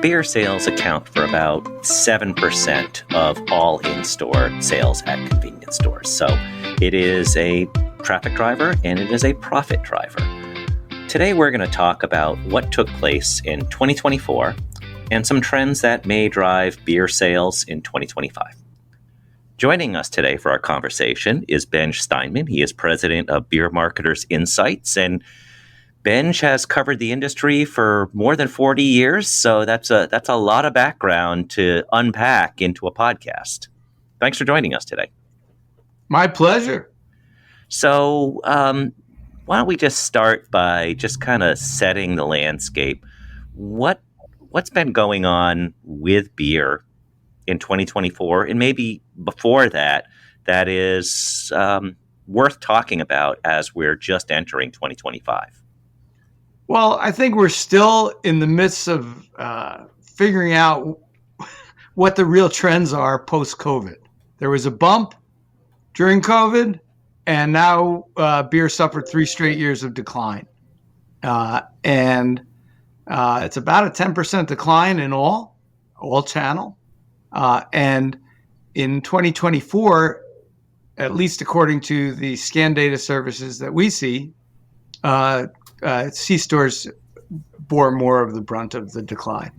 Beer sales account for about 7% of all in-store sales at convenience stores. So it is a traffic driver and it is a profit driver. Today we're going to talk about what took place in 2024 and some trends that may drive beer sales in 2025. Joining us today for our conversation is Benj Steinman. He is president of Beer Marketers Insights, and Benj has covered the industry for more than 40 years, so that's a lot of background to unpack into a podcast. Thanks for joining us today. My pleasure. So why don't we just start by just kind of setting the landscape. What's been going on with beer in 2024, and maybe before that is worth talking about as we're just entering 2025? Well, I think we're still in the midst of figuring out what the real trends are post-COVID. There was a bump during COVID, and now beer suffered 3 straight years of decline. And it's about a 10% decline in all channel. And in 2024, at least according to the scan data services that we see, C-stores bore more of the brunt of the decline.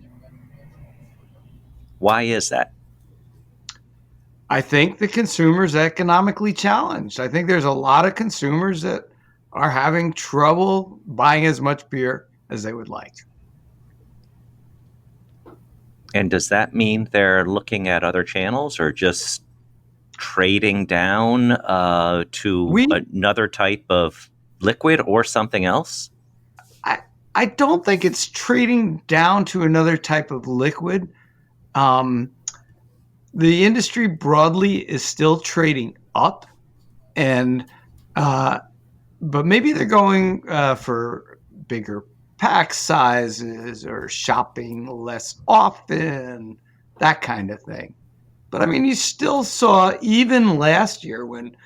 Why is that? I think the consumer's economically challenged. I think there's a lot of consumers that are having trouble buying as much beer as they would like. And does that mean they're looking at other channels or just trading down to another type of liquid or something else? I don't think it's trading down to another type of liquid. The industry broadly is still trading up, and but maybe they're going for bigger pack sizes or shopping less often, that kind of thing. But I mean, you still saw even last year when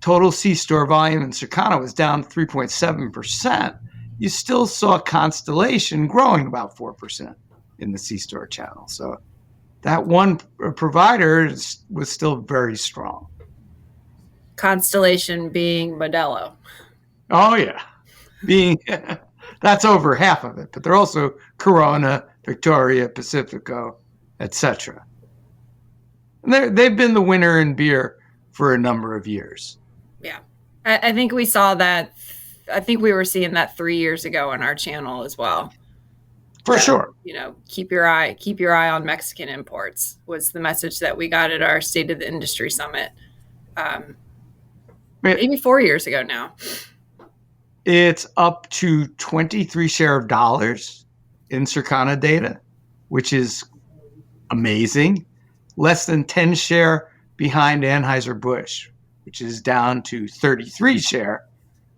total C-store volume in Circana was down 3.7%. You still saw Constellation growing about 4% in the C-store channel. So that one provider was still very strong. Constellation being Modelo. Oh, yeah. That's over half of it. But they're also Corona, Victoria, Pacifico, etc. And they've been the winner in beer for a number of years. Yeah. I think we saw that. I think we were seeing that 3 years ago on our channel as well. For sure. Keep your eye on Mexican imports was the message that we got at our State of the Industry Summit. Maybe 4 years ago now. It's up to 23 share of dollars in Circana data, which is amazing. Less than 10 share behind Anheuser-Busch, which is down to 33 share.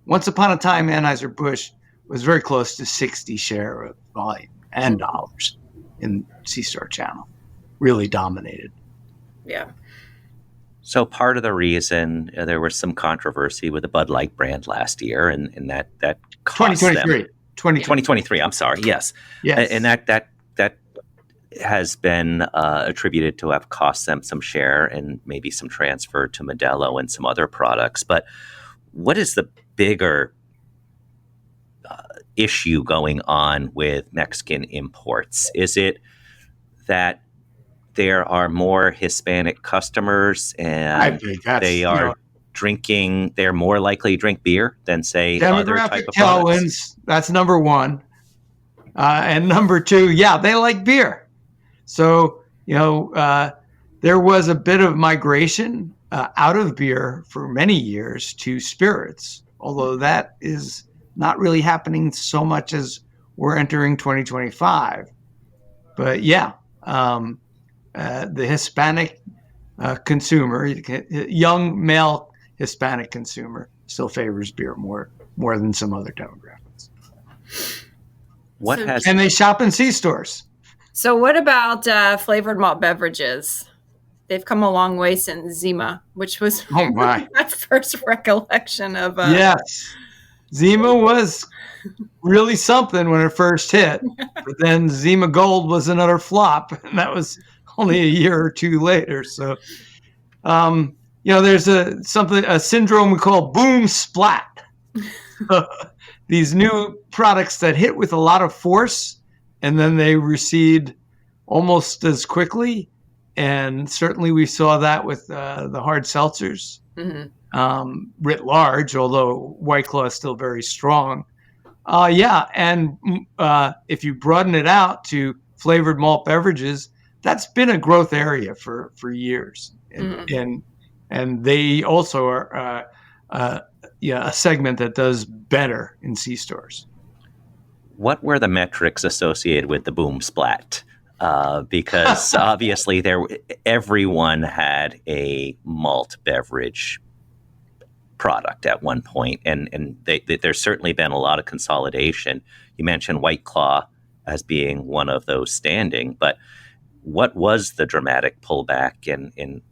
Once upon a time, Anheuser-Busch was very close to 60 share of volume and dollars in C-store channel. Really dominated. Yeah. So part of the reason there was some controversy with the Bud Light brand last year, and that cost 2023. them 2023. I'm sorry. Yes. And that has been attributed to have cost them some share and maybe some transfer to Modelo and some other products. But what is the bigger issue going on with Mexican imports? Is it that there are more Hispanic customers and they are drinking, they're more likely to drink beer than, say, other type of products? That's number one. And number two, they like beer. So, there was a bit of migration out of beer for many years to spirits, although that is not really happening so much as we're entering 2025. But the Hispanic consumer, young male Hispanic consumer, still favors beer more than some other demographics. And they shop in C-stores. So what about flavored malt beverages? They've come a long way since Zima, which was my first recollection of. Yes. Zima was really something when it first hit, but then Zima Gold was another flop, and that was only a year or two later. So, there's a syndrome we call boom splat. These new products that hit with a lot of force, and then they recede almost as quickly. And certainly we saw that with the hard seltzers, writ large, although White Claw is still very strong. And if you broaden it out to flavored malt beverages, that's been a growth area for years. And they also are a segment that does better in C-stores. What were the metrics associated with the boom splat? Because obviously everyone had a malt beverage product at one point, and there's certainly been a lot of consolidation. You mentioned White Claw as being one of those standing, but what was the dramatic pullback in?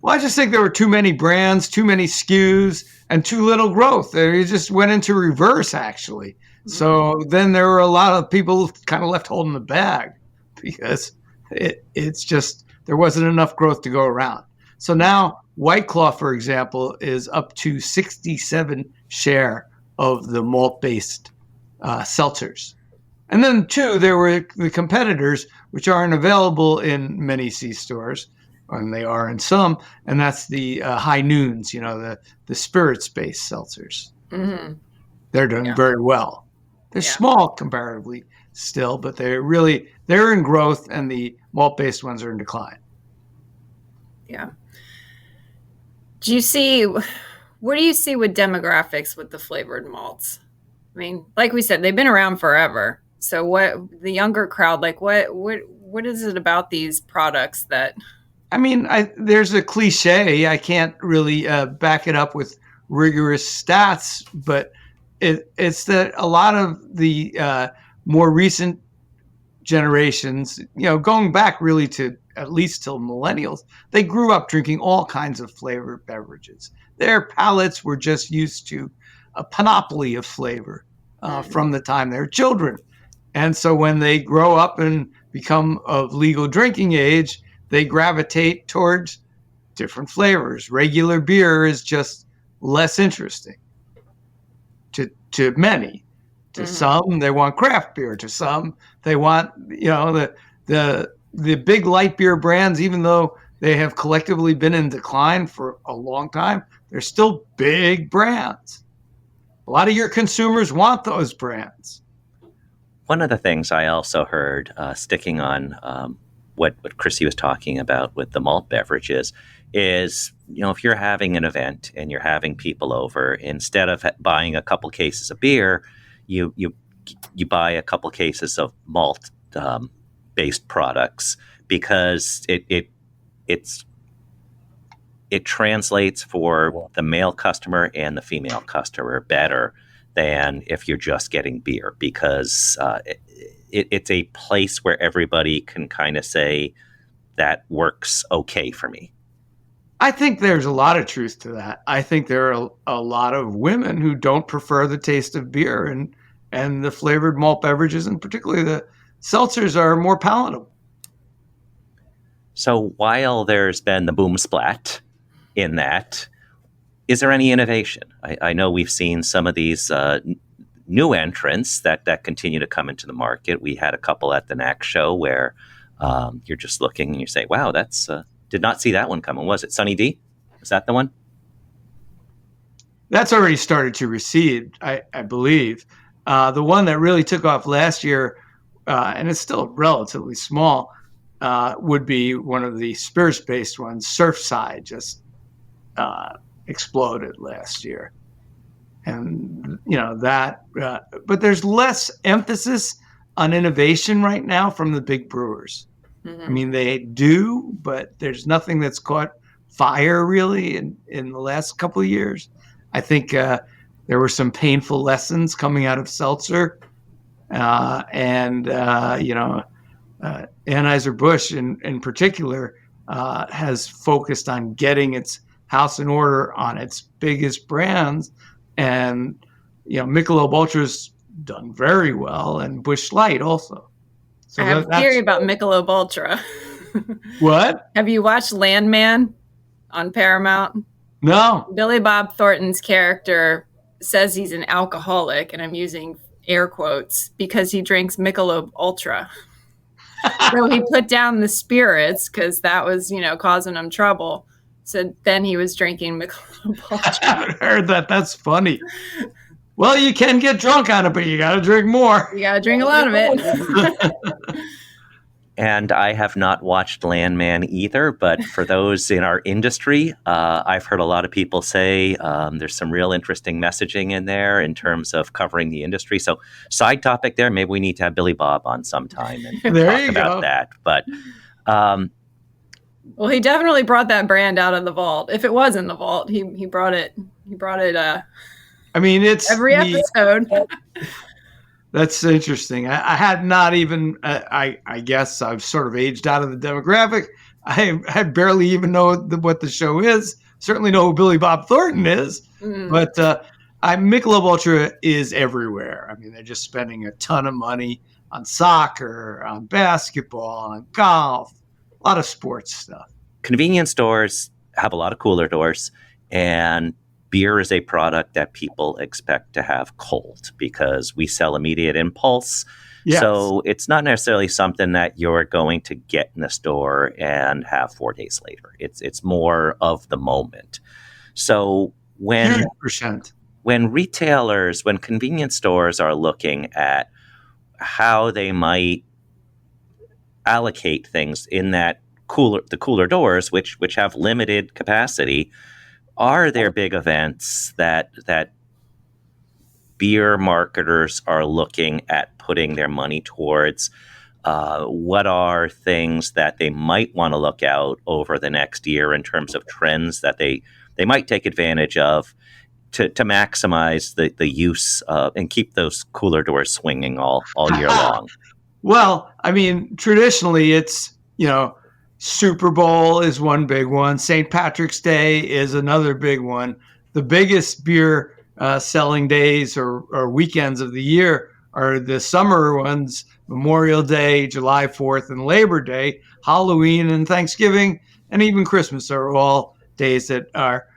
Well, I just think there were too many brands, too many SKUs, and too little growth. It just went into reverse, actually. So then there were a lot of people kind of left holding the bag because it's just there wasn't enough growth to go around. So now White Claw, for example, is up to 67 share of the malt-based seltzers. And then, too, there were the competitors, which aren't available in many C-stores, and they are in some, and that's the High Noons, the spirits-based seltzers. Mm-hmm. They're doing very well. They're small comparatively still, but they're in growth, and the malt-based ones are in decline. Yeah. What do you see with demographics with the flavored malts? I mean, like we said, they've been around forever. So what the younger crowd, like what is it about these products that? I mean, there's a cliche. I can't really back it up with rigorous stats, but it's that a lot of the more recent generations, going back really to at least till millennials, they grew up drinking all kinds of flavored beverages. Their palates were just used to a panoply of flavor from the time they were children. And so when they grow up and become of legal drinking age, they gravitate towards different flavors. Regular beer is just less interesting to many. To some, they want craft beer. To some, they want, the big light beer brands, even though they have collectively been in decline for a long time, they're still big brands. A lot of your consumers want those brands. One of the things I also heard, sticking on what Chrissy was talking about with the malt beverages, is, if you're having an event and you're having people over, instead of buying a couple cases of beer, you buy a couple cases of malt based products, because it translates for the male customer and the female customer better than if you're just getting beer, because it's a place where everybody can kind of say that works okay for me. I think there's a lot of truth to that. I think there are a lot of women who don't prefer the taste of beer, and the flavored malt beverages, and particularly the seltzers, are more palatable. So while there's been the boom splat in that, is there any innovation? I know we've seen some of these new entrants that continue to come into the market. We had a couple at the NAC show where you're just looking and you say, wow, that's did not see that one coming. Was it Sunny D? Was that the one? That's already started to recede, I believe. The one that really took off last year, and it's still relatively small, would be one of the spirits-based ones. Surfside just exploded last year. And, but there's less emphasis on innovation right now from the big brewers. Mm-hmm. I mean, they do, but there's nothing that's caught fire really in the last couple of years. I think there were some painful lessons coming out of seltzer, Anheuser-Busch in particular has focused on getting its house in order on its biggest brands, and Michelob Ultra's done very well, and Busch Light also. So I have a theory about Michelob Ultra. What? Have you watched Landman on Paramount? No. Billy Bob Thornton's character says he's an alcoholic, and I'm using air quotes, because he drinks Michelob Ultra. So he put down the spirits because that was, causing him trouble. So then he was drinking Michelob Ultra. I haven't heard that. That's funny. Well, you can get drunk on it, but you got to drink more. You got to drink a lot of it. And I have not watched Landman either, but for those in our industry, I've heard a lot of people say there's some real interesting messaging in there in terms of covering the industry. So side topic there, maybe we need to have Billy Bob on sometime and talk about that. But well, he definitely brought that brand out of the vault. If it was in the vault, he brought it. He brought it. I mean, it's every episode. That's interesting. I had not even, I guess I've sort of aged out of the demographic. I barely even know what the show is. Certainly know who Billy Bob Thornton is. But Michelob Ultra is everywhere. I mean, they're just spending a ton of money on soccer, on basketball, on golf, a lot of sports stuff. Convenience stores have a lot of cooler doors, and beer is a product that people expect to have cold because we sell immediate impulse. Yes. So it's not necessarily something that you're going to get in the store and have 4 days later. It's more of the moment. So when 100%. when convenience stores are looking at how they might allocate things in the cooler doors, which have limited capacity, are there big events that beer marketers are looking at putting their money towards? What are things that they might want to look out over the next year in terms of trends that they might take advantage of to maximize the use and keep those cooler doors swinging all year long? Well, I mean, traditionally it's, Super Bowl is one big one. St. Patrick's Day is another big one. The biggest beer selling days or weekends of the year are the summer ones: Memorial Day, July 4th, and Labor Day. Halloween and Thanksgiving and even Christmas are all days that are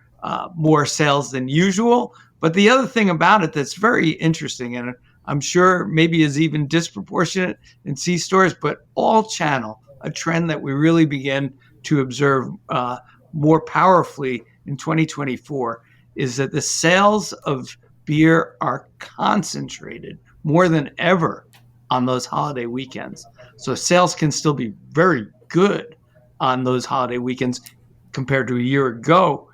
more sales than usual. But the other thing about it that's very interesting, and I'm sure maybe is even disproportionate in C-stores, but all channel, a trend that we really begin to observe more powerfully in 2024, is that the sales of beer are concentrated more than ever on those holiday weekends. So sales can still be very good on those holiday weekends compared to a year ago,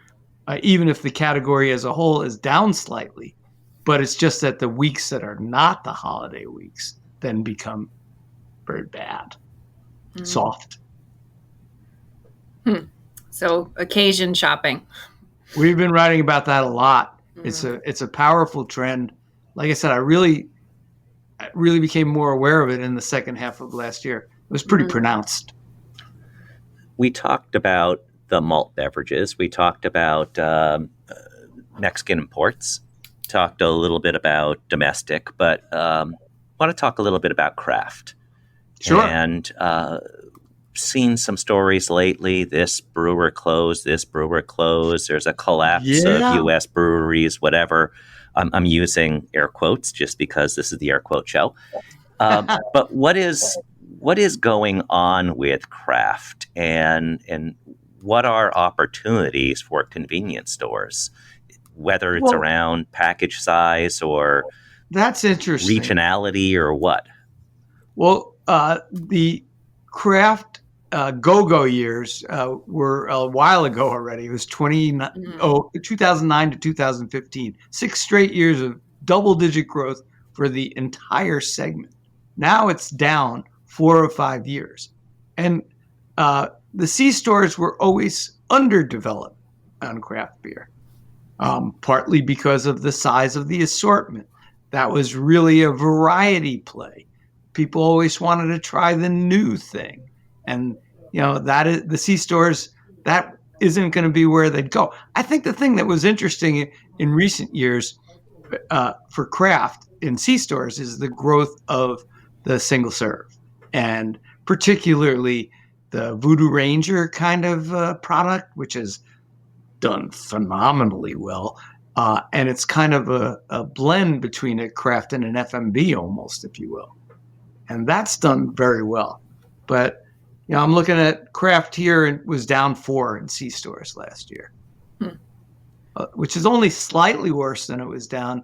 even if the category as a whole is down slightly. But it's just that the weeks that are not the holiday weeks then become very bad. Soft. So occasion shopping. We've been writing about that a lot. It's a powerful trend. Like I said, I really became more aware of it in the second half of last year. It was pretty pronounced. We talked about the malt beverages. We talked about Mexican imports. Talked a little bit about domestic, but want to talk a little bit about craft. Sure. And seen some stories lately. This brewer closed. There's a collapse of U.S. breweries, whatever. I'm using air quotes just because this is the air quote show. But what is going on with craft, and what are opportunities for convenience stores, whether it's around package size or that's interesting regionality or what? Well, the craft go-go years were a while ago already. It was 2009 to 2015. 6 straight years of double-digit growth for the entire segment. Now it's down 4 or 5 years. And the C-stores were always underdeveloped on craft beer, partly because of the size of the assortment. That was really a variety play. People always wanted to try the new thing. And, that is the C-stores, that isn't going to be where they'd go. I think the thing that was interesting in recent years for craft in C stores is the growth of the single serve, and particularly the Voodoo Ranger kind of product, which has done phenomenally well. And it's kind of a blend between a craft and an FMB almost, if you will. And that's done very well. But, I'm looking at craft here, and it was down 4 in C stores last year, which is only slightly worse than it was down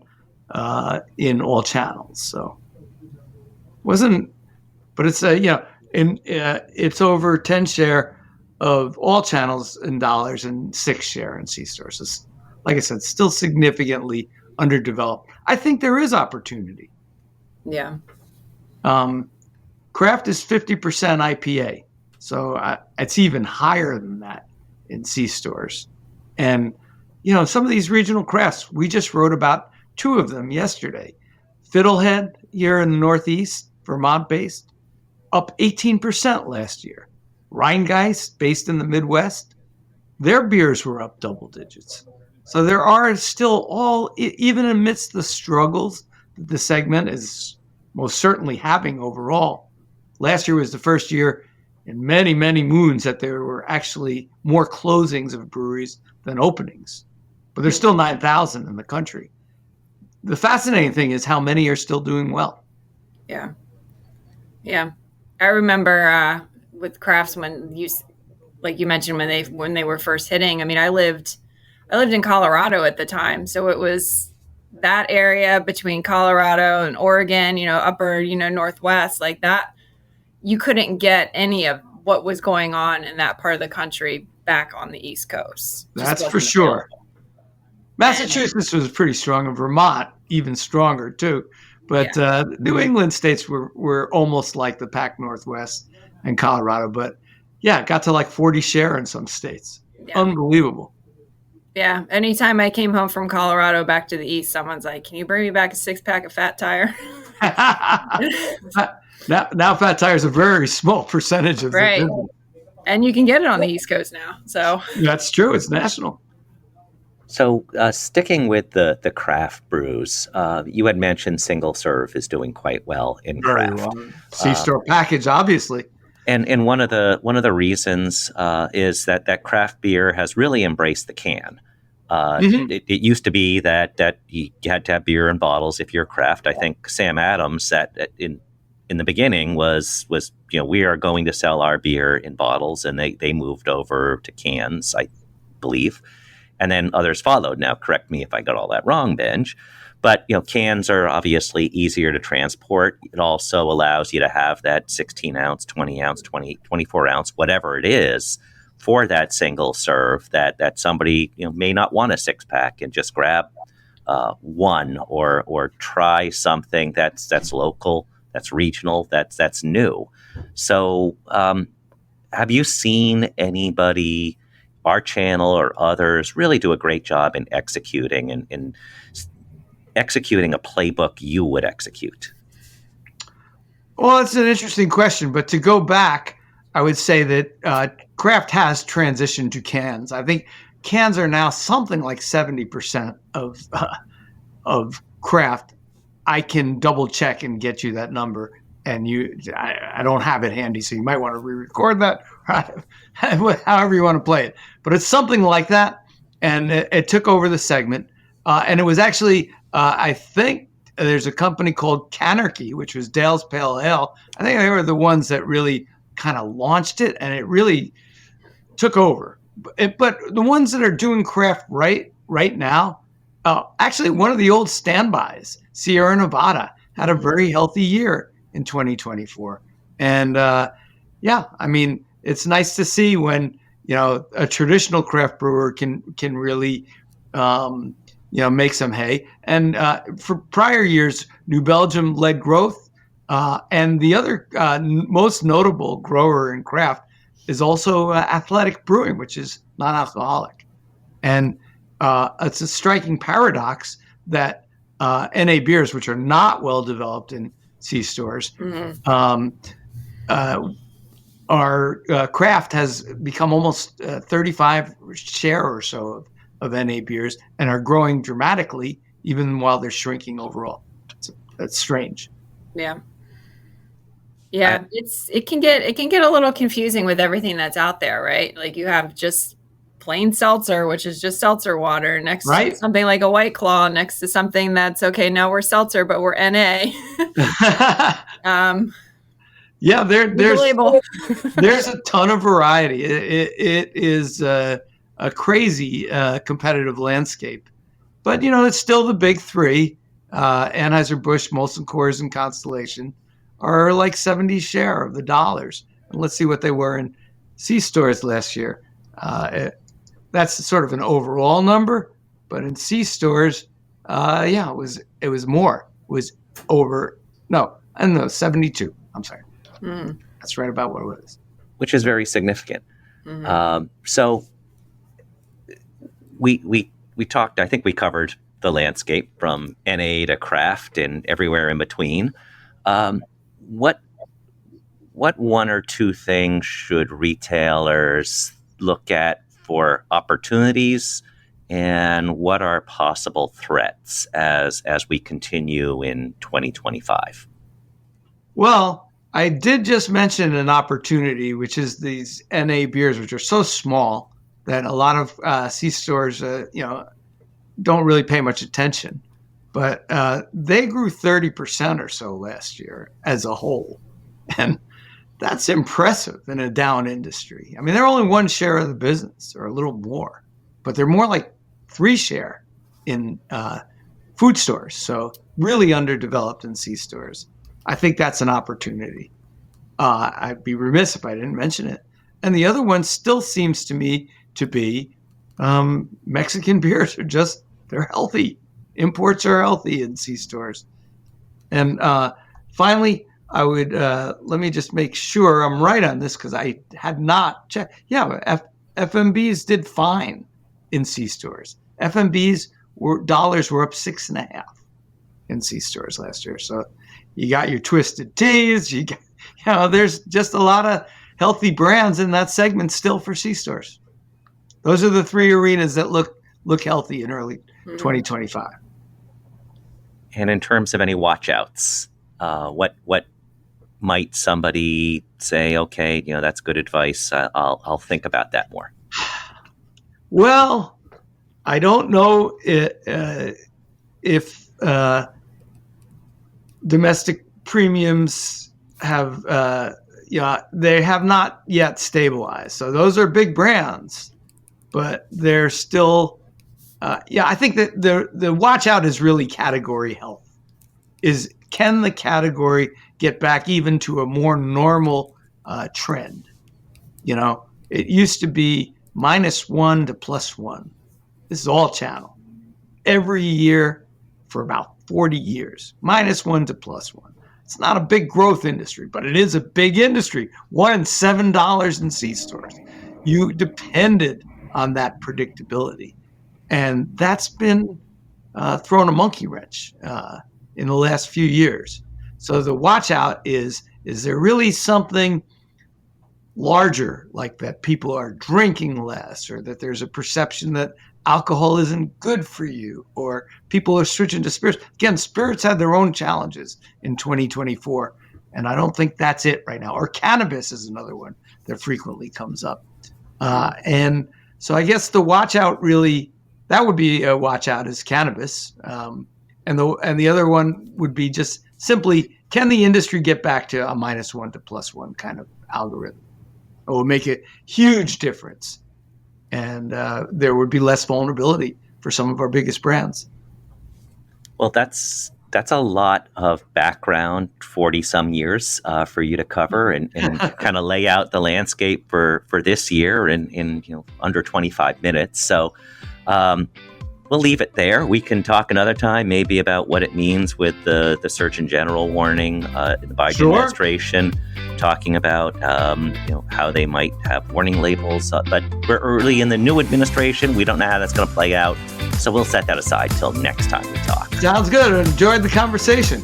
in all channels. So wasn't, but it's it's over 10 share of all channels in dollars and 6 share in C stores. It's, like I said, still significantly underdeveloped. I think there is opportunity. Yeah. Craft is 50% IPA. So it's even higher than that in C stores. And, some of these regional crafts, we just wrote about 2 of them yesterday. Fiddlehead here in the Northeast, Vermont-based, up 18% last year. Rheingeist, based in the Midwest, their beers were up double digits. So there are still even amidst the struggles that the segment is most certainly having overall. Last year was the first year in many, many moons that there were actually more closings of breweries than openings. But there's still 9,000 in the country. The fascinating thing is how many are still doing well. Yeah. Yeah. I remember with crafts when like you mentioned, when they were first hitting. I mean, I lived in Colorado at the time. So it was that area between Colorado and Oregon, upper, Northwest, like that. You couldn't get any of what was going on in that part of the country back on the East Coast. That's for sure. Massachusetts was pretty strong, and Vermont even stronger too. But New England states were almost like the Pac Northwest and Colorado. But it got to like 40 share in some states. Yeah. Unbelievable. Yeah. Anytime I came home from Colorado back to the East, someone's like, "Can you bring me back a 6-pack of Fat Tire?" Now Fat Tire is a very small percentage of right. the business. And you can get it on the East Coast now. So that's true. It's national. So sticking with the craft brews, you had mentioned single serve is doing quite well in craft. Well. C-store package, obviously. And one of the reasons is that craft beer has really embraced the can. It used to be that you had to have beer in bottles if you're craft. I think Sam Adams in the beginning was we are going to sell our beer in bottles, and they moved over to cans, I believe. And then others followed. Now, correct me if I got all that wrong, Benj. But, cans are obviously easier to transport. It also allows you to have that 16 ounce, 20 ounce, 24 ounce, whatever it is, for that single serve that somebody may not want a 6-pack and just grab one or try something that's local, that's regional, that's new. So have you seen anybody, our channel or others, really do a great job in executing and executing a playbook you would execute? Well, it's an interesting question, but to go back, I would say that craft has transitioned to cans. I think cans are now something like 70% of craft. I can double check and get you that number, and I don't have it handy, so you might want to re-record that, however you want to play it. But it's something like that, and it took over the segment, and it was actually, I think there's a company called Canarchy, which was Dale's Pale Ale. I think they were the ones that really kind of launched it, and it really took over. But the ones that are doing craft right now, actually one of the old standbys, Sierra Nevada, had a very healthy year in 2024. And I mean, it's nice to see when a traditional craft brewer can really make some hay. And for prior years, New Belgium led growth, and the other most notable grower in craft is also Athletic Brewing, which is non-alcoholic. And it's a striking paradox that NA beers, which are not well developed in C stores, our craft has become almost 35 share or so of NA beers and are growing dramatically even while they're shrinking overall. That's strange. Yeah. Yeah, it can get a little confusing with everything that's out there, right? Like you have just plain seltzer, which is just seltzer water, next to something like a White Claw, next to something that's okay. No, we're seltzer, but we're NA. Yeah, there's a ton of variety. It is a crazy competitive landscape, but it's still the big three: Anheuser-Busch, Molson Coors, and Constellation are like 70 share of the dollars. And let's see what they were in C-stores last year. That's sort of an overall number, but in C-stores, it was more. It was over. No, I don't know, 72. I'm sorry. That's right about what it was. Which is very significant. So we talked, I think we covered the landscape from NA to craft and everywhere in between. What one or two things should retailers look at for opportunities, and what are possible threats as we continue in 2025? Well, I did just mention an opportunity, which is these NA beers, which are so small that a lot of C-stores, don't really pay much attention. But they grew 30% or so last year as a whole. And that's impressive in a down industry. I mean, they're only 1 share of the business or a little more, but they're more like 3 share in food stores. So really underdeveloped in C-stores. I think that's an opportunity. I'd be remiss if I didn't mention it. And the other one still seems to me to be Mexican beers they're healthy. Imports are healthy in C-stores. And finally, I would, let me just make sure I'm right on this because I had not checked. Yeah, FMBs did fine in C-stores. FMBs dollars were up 6.5 in C-stores last year. So you got your Twisted Teas. There's just a lot of healthy brands in that segment still for C-stores. Those are the 3 arenas that look healthy in early 2025. And in terms of any watch-outs, what might somebody say, okay, that's good advice. I'll think about that more. Well, I don't know if domestic premiums have, they have not yet stabilized. So those are big brands, but they're still, I think that the watch out is really category health. Can the category get back even to a more normal trend? It used to be -1 to +1. This is all channel. Every year for about 40 years, -1 to +1. It's not a big growth industry, but it is a big industry. $1 and $7 in C-stores. You depended on that predictability. And that's been thrown a monkey wrench in the last few years. So the watch out is there really something larger, like that people are drinking less, or that there's a perception that alcohol isn't good for you, or people are switching to spirits? Again, spirits had their own challenges in 2024, and I don't think that's it right now. Or cannabis is another one that frequently comes up. And so I guess the watch out really, that would be a watch out, is cannabis. And the other one would be just simply, can the industry get back to a -1 to +1 kind of algorithm? It will make a huge difference. And there would be less vulnerability for some of our biggest brands. Well, that's a lot of background, 40-some years for you to cover and kind of lay out the landscape for this year in under 25 minutes. So we'll leave it there. We can talk another time maybe about what it means with the Surgeon General warning, the Biden administration talking about how they might have warning labels. But we're early in the new administration. We don't know how that's going to play out. So we'll set that aside till next time we talk. Sounds good. I enjoyed the conversation.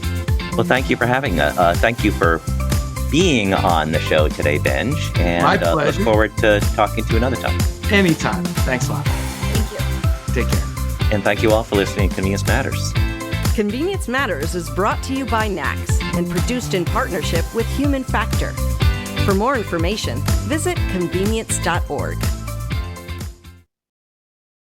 Well, thank you for having us. Thank you for being on the show today, Benj. And my pleasure. Look forward to talking to you another time. Anytime. Thanks a lot. Thank you. Take care. And thank you all for listening to Convenience Matters. Convenience Matters is brought to you by NACS and produced in partnership with Human Factor. For more information, visit convenience.org.